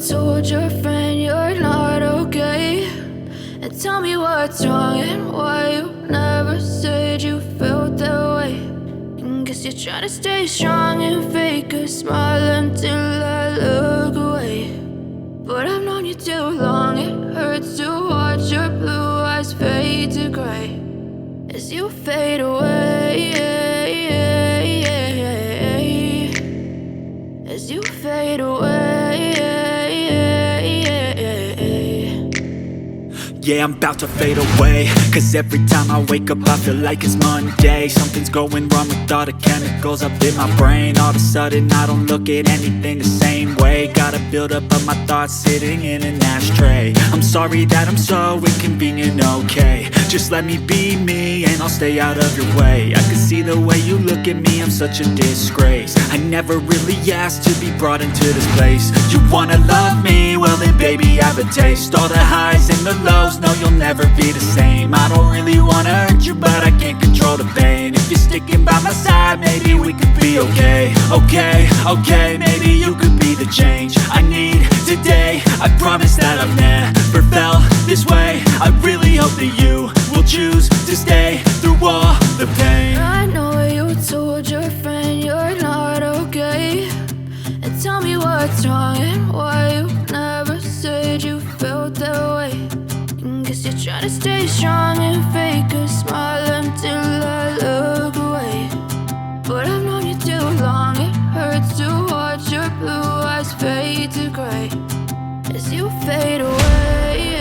told your friend you're not okay, and tell me what's wrong and why you never said you felt that way. And guess you're trying to stay strong and fake a smile until I look away. But I've known you too long, it hurts to watch your blue eyes fade to gray as you fade away, as you fade away. Yeah, I'm about to fade away, cause every time I wake up I feel like it's Monday. Something's going wrong with all the chemicals up in my brain. All of a sudden I don't look at anything the same way. Gotta build up of my thoughts sitting in an ashtray. I'm sorry that I'm so inconvenient, okay. Just let me be me and I'll stay out of your way. I can see the way you look at me, I'm such a disgrace. I never really asked to be brought into this place. You wanna love me? Well then baby I have a taste. All the highs and the lows, no you'll never be the same. I don't really wanna hurt you but I can't control the pain. If you're sticking by my side maybe we could be okay. Okay, maybe you could be the change I need today. I promise that I've never felt this way. I really hope that you will choose to stay through all the pain. I know you told your friend you're not okay, and tell me what's wrong and why you never said you felt that way. And guess you're trying to stay strong and fake a smile until I look away. But I've known you too long, it hurts to watch your blue eyes fade to gray as you fade away,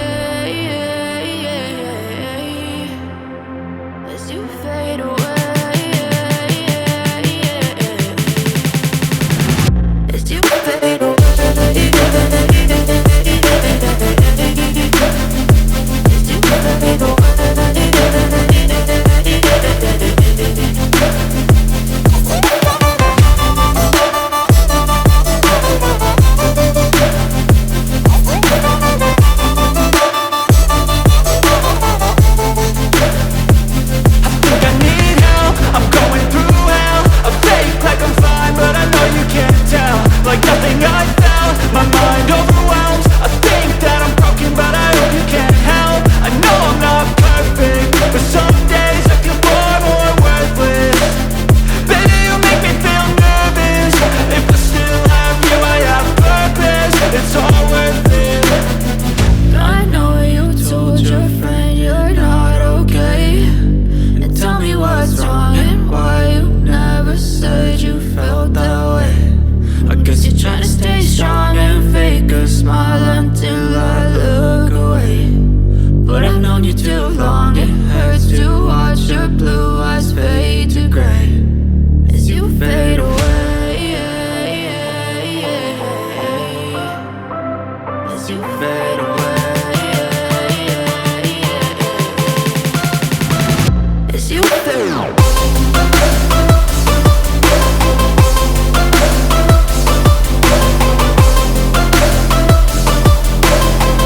as you fade away, as you fade away. Like nothing I felt, my mind overwhelmed. I think that I'm broken but I hope you can't help. I know I'm not perfect, but some days I feel far more worthless. Baby, you make me feel nervous. If I still have you, I have purpose. It's all worth it. I know you told your friend you're not okay, and tell me what's wrong and why you never said you felt that way. I guess you're trying to stay strong and fake a smile until I look away. But I've known you too long, it hurts to watch your blue eyes fade to gray as you fade away, as you fade.